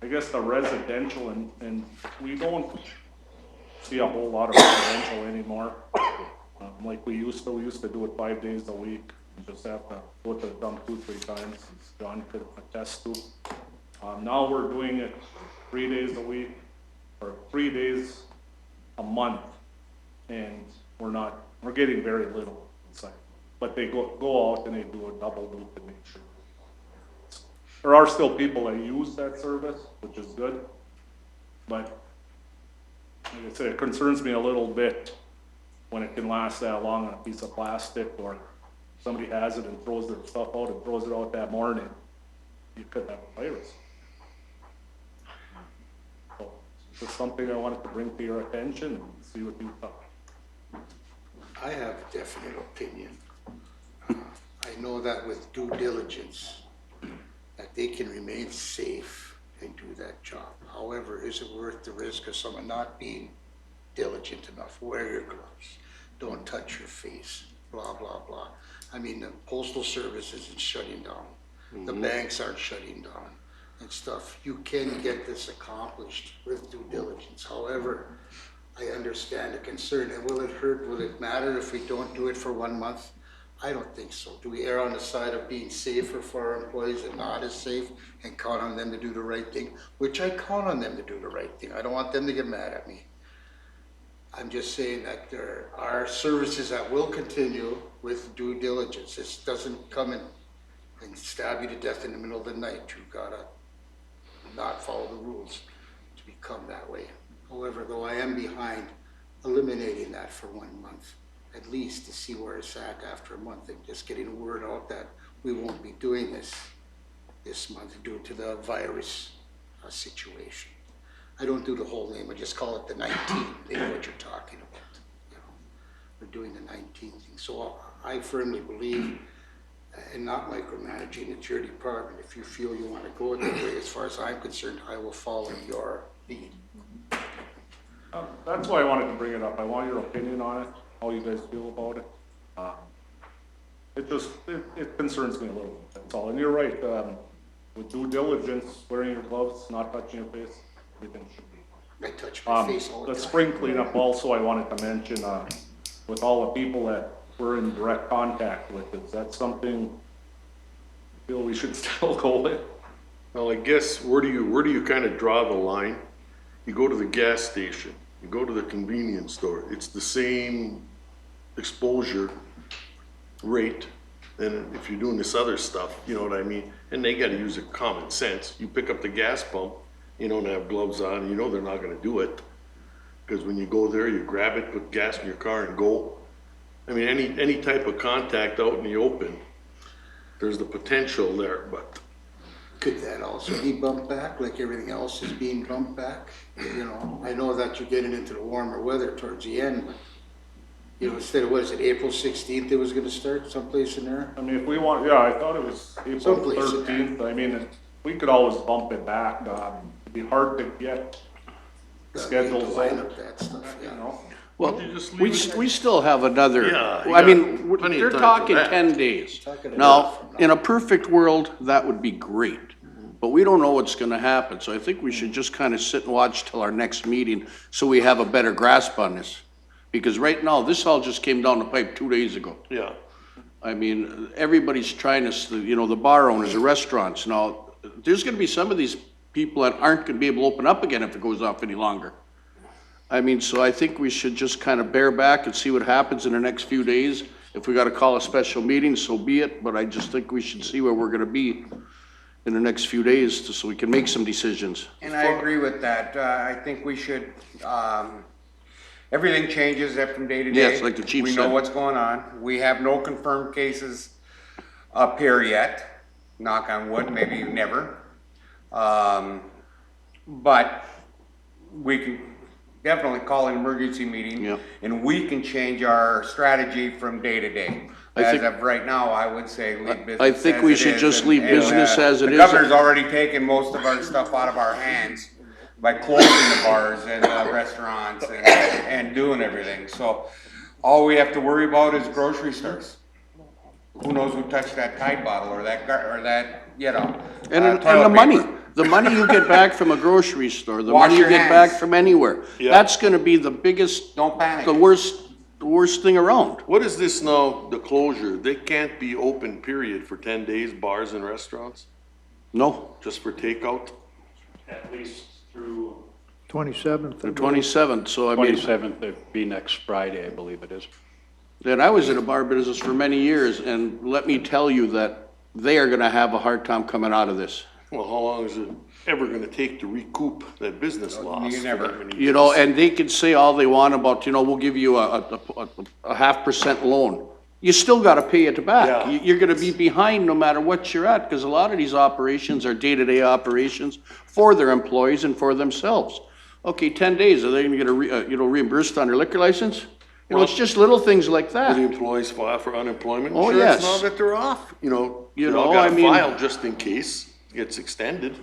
I guess the residential, and we don't see a whole lot of residential anymore. Like we used to do it 5 days a week. You just have to go to the dump 2-3 times, as John could attest to. Now we're doing it 3 days a week, or 3 days a month, and we're getting very little inside. But they go out and they do a double loop to make sure. There are still people that use that service, which is good, but like I said, it concerns me a little bit when it can last that long on a piece of plastic, or somebody has it and throws their stuff out and throws it out that morning. You could have a virus. So it's just something I wanted to bring to your attention and see what you thought. I have a definite opinion. I know that with due diligence, that they can remain safe and do that job. However, is it worth the risk of someone not being diligent enough? Wear your gloves, don't touch your face, blah, blah, blah. I mean, the postal service isn't shutting down. The banks aren't shutting down and stuff. You can get this accomplished with due diligence. However, I understand the concern, and will it matter if we don't do it for 1 month? I don't think so. Do we err on the side of being safer for our employees and not as safe, and count on them to do the right thing? Which I count on them to do the right thing. I don't want them to get mad at me. I'm just saying that there are services that will continue with due diligence. This doesn't come in and stab you to death in the middle of the night. You've gotta not follow the rules to become that way. However, though, I am behind eliminating that for 1 month, at least to see where it's at after a month, and just getting a word out that we won't be doing this month due to the virus situation. I don't do the whole name, I just call it the 19, they know what you're talking about. You know, we're doing the 19 thing. So I firmly believe, and not micromanaging, it's your department. If you feel you want to go that way, as far as I'm concerned, I will follow your lead. That's why I wanted to bring it up. I want your opinion on it, how you guys feel about it. It concerns me a little bit, that's all. And you're right, with due diligence, wearing your gloves, not touching your face, everything should be. I touch my face all the The time. spring cleanup also, I wanted to mention, with all the people that we're in direct contact with, is that something you feel we should still go with? Well, I guess, where do you kind of draw the line? You go to the gas station, you go to the convenience store, it's the same exposure rate. And if you're doing this other stuff, you know what I mean? And they gotta use a common sense. You pick up the gas pump, you don't have gloves on, you know they're not gonna do it. Because when you go there, you grab it, put gas in your car and go. I mean, any type of contact out in the open, there's the potential there, but. Could that also be bumped back, like everything else is being bumped back? You know, I know that you're getting into the warmer weather towards the end, but, you know, instead of, what is it, April 16th it was gonna start, someplace in there? I mean, if we want, yeah, I thought it was April Someplace in 13th. I mean, we could always bump it back. It'd be hard to get schedules Line out, up that stuff, you yeah. know? Well, you just we, leave it? we still have another, Yeah, you I mean, got plenty they're of time for talking that. 10 days. Talking Now, about from now. in a perfect world, that would be great, but we don't know what's gonna happen, so I think we should just kind of sit and watch till our next meeting, so we have a better grasp on this. Because right now, this all just came down the pipe 2 days ago. Yeah, I mean, everybody's trying to, you know, the bar owners, the restaurants. Now, there's gonna be some of these people that aren't gonna be able to open up again if it goes off any longer. I mean, so I think we should just kind of bear back and see what happens in the next few days. If we gotta call a special meeting, so be it, but I just think we should see where we're gonna be in the next few days, so we can make some decisions. And I agree with that. I think we should, everything changes from day to day. Yes, like the chief We said. know what's going on. We have no confirmed cases up here yet, knock on wood, maybe never. But we can definitely call an emergency meeting. Yeah. And we can change our strategy from day to day. I As think- of right now, I would say leave business I think as we it should is, just and- leave and, business as it The is. governor's already taken most of our stuff out of our hands by closing the bars and restaurants and doing everything. So all we have to worry about is grocery stores. Who knows who touched that Tide bottle or that, you know. And toilet the money, paper. the money you get back from a grocery store, the Wash money you your get back hands. from anywhere, Yeah. that's gonna be the biggest, Don't panic. the worst the worst thing around. What is this now, the closure? They can't be open, period, for 10 days, bars and restaurants, No, just for takeout? At least through 27th. the 27th, so I mean, 27th, it'd be next Friday, I believe it is. and I was in a bar business for many years, and let me tell you that they are gonna have a hard time coming out of this. Well, how long is it ever gonna take to recoup that business loss? You never. for that many You know, days? and they can say all they want about, you know, we'll give you a 0.5% loan. You still gotta pay it back. Yeah. You're gonna be behind no matter what you're at, because a lot of these operations are day-to-day operations for their employees and for themselves. Okay, 10 days, are they gonna get reimbursed on their liquor license? You know, it's just little things like Do the that. employees file for unemployment Oh, insurance yes. now that they're off? You You all know, gotta I mean- file just in case it gets extended.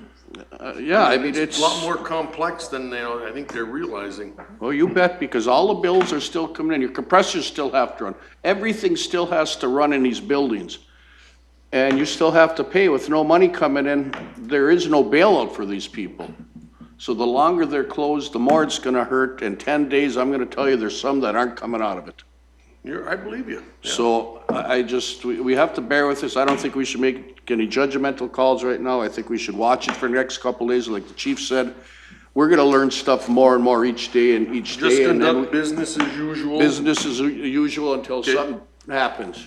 Yeah, I mean, It's a lot more complex than, I think they're realizing. Well, you bet, because all the bills are still coming in, your compressors still have to run, everything still has to run in these buildings. And you still have to pay, with no money coming in, there is no bailout for these people. So the longer they're closed, the more it's gonna hurt, in 10 days, I'm gonna tell you, there's some that aren't coming out of it. I believe you. Yeah. So I just, we have to bear with this. I don't think we should make any judgmental calls right now. I think we should watch it for the next couple of days. Like the chief said, we're gonna learn stuff more and more each day and each Just day. And then conduct business as usual. business as usual until something happens.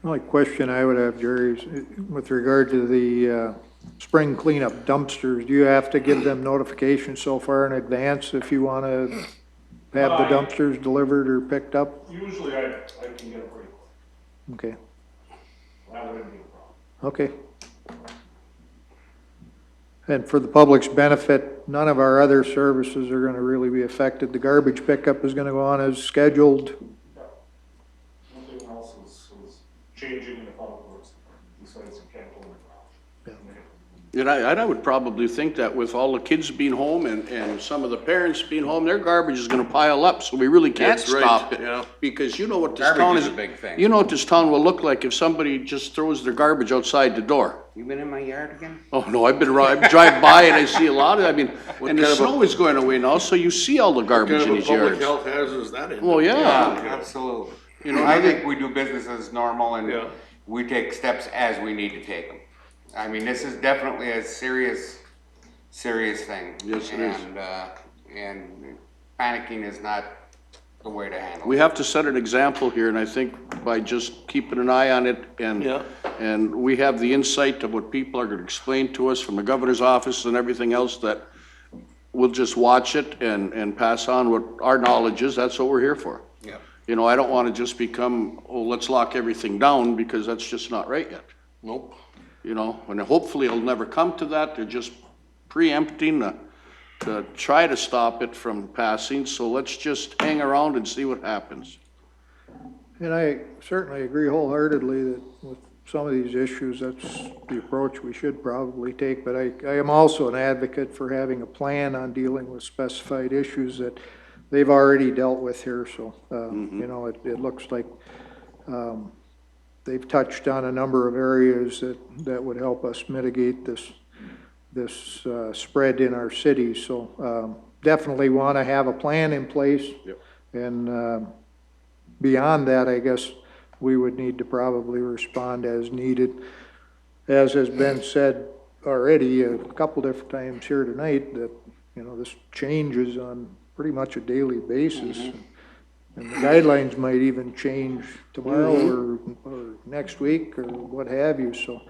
The only question I would have, Jerry, is with regard to the spring cleanup dumpsters, do you have to give them notification so far in advance if you want to have the dumpsters delivered or picked up? Usually I can get it pretty quick. Okay, That wouldn't be a problem. okay. And for the public's benefit, none of our other services are going to really be affected. The garbage pickup is going to go on as scheduled. Nothing else is changing in the public works besides the can't hold it. And I would probably think that with all the kids being home and some of the parents being home, their garbage is gonna pile up, so we really can't That's right, stop it. yeah. Because you know what this Garbage town is is. a big thing. You know what this town will look like if somebody just throws their garbage outside the door. You been in my yard again? Oh, no, I've been around, I drive by and I see a lot of, I mean, and the kind of a- snow is going away now, so you see all the What garbage kind in of a these public yards. health hazard is that in? Oh, yeah. Absolutely. You know, I think we do business as normal Yeah. and we take steps as we need to take them. I mean, this is definitely a serious thing. Yes, it is. And panicking is not the way to handle We it. have to set an example here, and I think by just keeping an eye on it Yeah. and we have the insight of what people are gonna explain to us from the governor's office and everything else, that we'll just watch it and pass on what our knowledge is. That's what we're here for. Yeah. You know, I don't wanna just become, oh, let's lock everything down, because that's just not right yet. Nope. You know, and hopefully it'll never come to that. They're just preempting to try to stop it from passing, so let's just hang around and see what happens. And I certainly agree wholeheartedly that with some of these issues, that's the approach we should probably take. But I am also an advocate for having a plan on dealing with specified issues that they've already dealt with here. So, you know, it looks like they've touched on a number of areas that would help us mitigate this spread in our city. So definitely want to have a plan in place. Yep. And beyond that, I guess we would need to probably respond as needed. As has been said already a couple different times here tonight, that, you know, this changes on pretty much a daily basis. And the guidelines might even change tomorrow or next week or what have you. So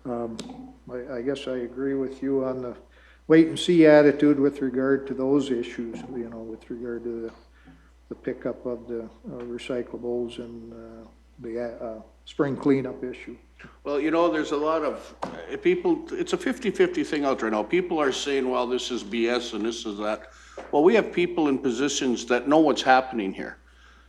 I guess I agree with you on the wait and see attitude with regard to those issues, you know, with regard to the pickup of the recyclables and the spring cleanup issue. Well, you know, there's a lot of people, it's a 50-50 thing out there now. People are saying, well, this is BS and this is that. Well, we have people in positions that know what's happening here.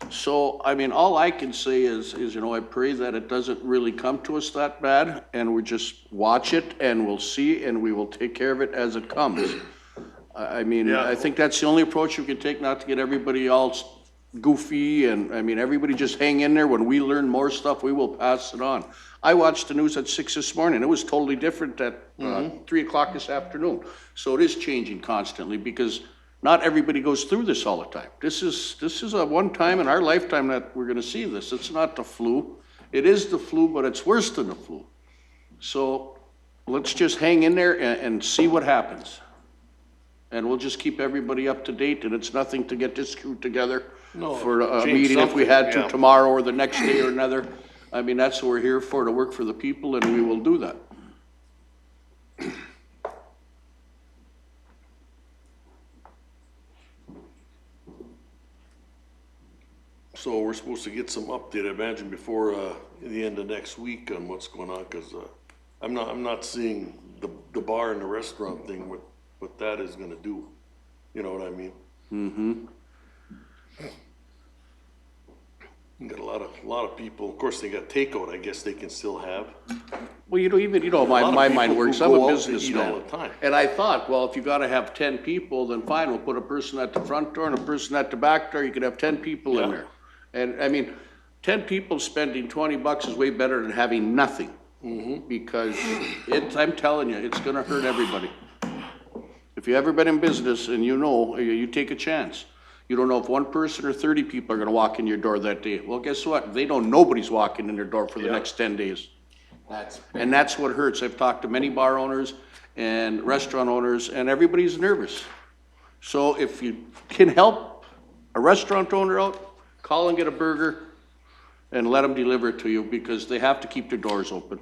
So, I mean, all I can say is, you know, I pray that it doesn't really come to us that bad, and we just watch it and we'll see and we will take care of it as it comes. I mean, Yeah. I think that's the only approach we can take, not to get everybody all goofy, and, I mean, everybody just hang in there. When we learn more stuff, we will pass it on. I watched the news at 6 this morning. It was totally different at 3 o'clock this afternoon. So it is changing constantly, because Not everybody goes through this all the time. This is a one time in our lifetime that we're gonna see this. It's not the flu. It is the flu, but it's worse than the flu. So let's just hang in there and see what happens. And we'll just keep everybody up to date, and it's nothing to get this screwed together No, for a change meeting if we something, had to yeah. tomorrow or the next day or another. I mean, that's what we're here for, to work for the people, and we will do that. So we're supposed to get some update, I imagine, before, the end of next week on what's going on, cause, I'm not seeing the bar and the restaurant thing, what that is gonna do. You know what I mean? Mm-hmm. You got a lot of people, of course, they got takeout, I guess they can still have. Well, my lot of mind people works, who I'm go a out to eat businessman. all the time. And I thought, well, if you gotta have 10 people, then fine, we'll put a person at the front door and a person at the back door, you could have 10 people in Yeah. there. And, I mean, 10 people spending $20 is way better than having nothing. Because I'm telling you, it's gonna hurt everybody. If you ever been in business and you know, you take a chance. You don't know if one person or 30 people are gonna walk in your door that day. Well, guess what? They know nobody's walking in their door for the Yeah. next 10 days. That's, And that's what hurts. I've talked to many bar owners and restaurant owners, and everybody's nervous. So if you can help a restaurant owner out, call and get a burger and let them deliver it to you, because they have to keep their doors open.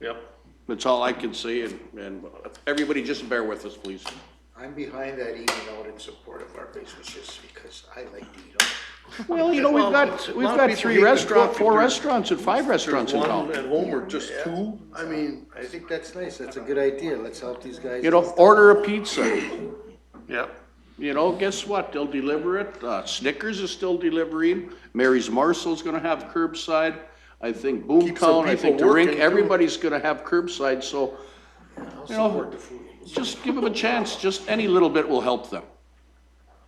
Yep. That's all I can say, and everybody just bear with us, please. I'm behind that eating out in support of our businesses because I like to eat out. Well, we've Well, got a lot of 3 people hate to restaurants, cook. 4 There's- restaurants and 5 restaurants in One town. at home or just two? I mean, I think that's nice. That's a good idea. Let's help these guys. You know, order a pizza. yep. You know, guess what? They'll deliver it. Snickers is still delivering. Mary's Marcel's gonna have curbside. I think Keep some Boomtown, I think the people Rink, working, too. everybody's gonna have curbside, so, you know, just give them a chance. Just any little bit will help them.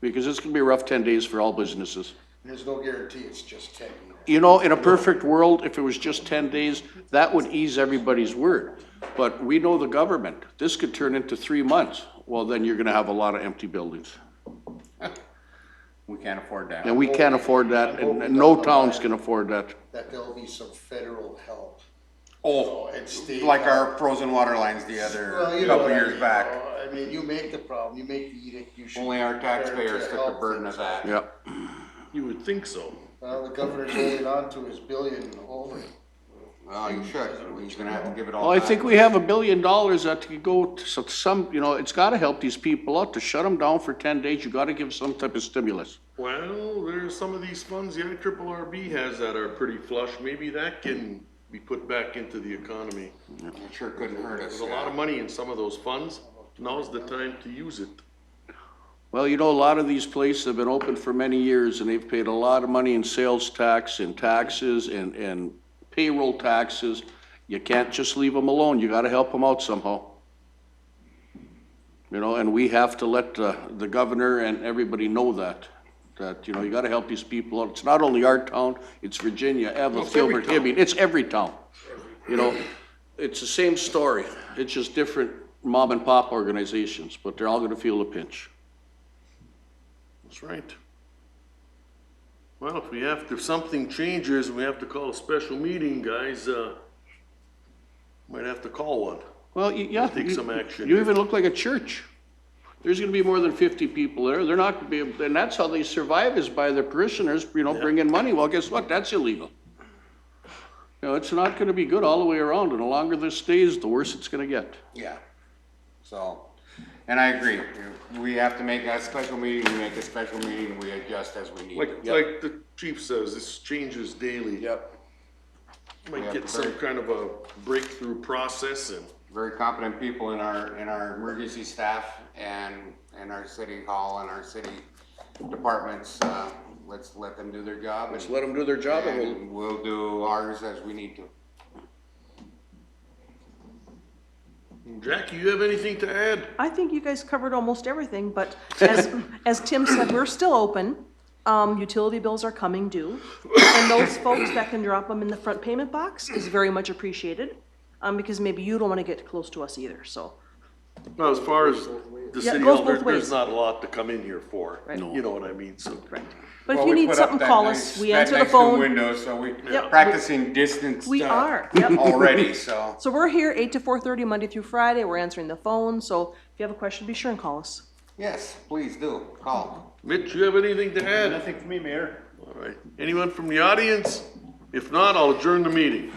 Because it's gonna be a rough 10 days for all businesses. There's no guarantee it's just 10 either. You know, in a perfect world, if it was just 10 days, that would ease everybody's word. But we know the government. This could turn into 3 months. Well, then you're gonna have a lot of empty buildings. we can't afford that. And we can't afford that, and no towns can afford that. That there'll be some federal help. Oh, And state like help. our frozen water lines the other Well, you know couple what I years mean, back. you know, I mean, you make the problem, you make the edict, you should. Only our be prepared taxpayers to took the help burden of things out. that. Yeah. You would think so. Well, the governor's holding on to his billion over. Well, you should. He's gonna have to give it all Well, I back. think we have $1 billion that could go to some, you know, it's gotta help these people out. To shut them down for 10 days, you gotta give some type of stimulus. Well, there's some of these funds the IRRB has that are pretty flush. Maybe that can be put back into the economy. It sure couldn't hurt us. There's a lot of money in some of those funds. Now's the time to use it. Well, you know, a lot of these places have been open for many years, and they've paid a lot of money in sales tax and taxes and payroll taxes. You can't just leave them alone. You gotta help them out somehow. You know, and we have to let the governor and everybody know that, you know, you gotta help these people out. It's not only our town, it's Virginia, Eveleth, it's every Gilbert, town. Hibbing, it's every town. You know, it's the same story. It's just different mom and pop organizations, but they're all gonna feel the pinch. That's right. Well, if something changes, we have to call a special meeting, guys, might have to call one. Well, yeah. Take some action. You even look like a church. There's gonna be more than 50 people there. They're not gonna be, and that's how they survive, is by their parishioners, you know, bringing money. Well, guess what? That's illegal. You know, it's not gonna be good all the way around, and the longer this stays, the worse it's gonna get. Yeah. So, and I agree. We have to make a special meeting, we make a special meeting, we adjust as we need Like, to. like the chief says, this changes daily. Yep. Might Yeah, get some very- kind of a breakthrough process and, Very competent people in our emergency staff and our city hall and our city departments. Let's let them do their job. Let's let them do their job, and And we'll do ours as we need to. Jackie, you have anything to add? I think you guys covered almost everything, but as Tim said, we're still open. Utility bills are coming due. And those folks that can drop them in the front payment box is very much appreciated, because maybe you don't wanna get close to us either, so. Now, as far as the Yeah, it city goes hall, both ways. there's not a lot to come in here for. Right. You know what I mean, so. Correct. But if Well, you we need put up something, that call nice- us. We that answer the nice new phone. window, so we Yep. practicing distance. We are, yep. Already, so. So we're here 8 to 4:30, Monday through Friday. We're answering the phone, so if you have a question, be sure and call us. Yes, please do, call. Mitch, you have anything to add? Nothing for me, Mayor. All right. Anyone from the audience? If not, I'll adjourn the meeting.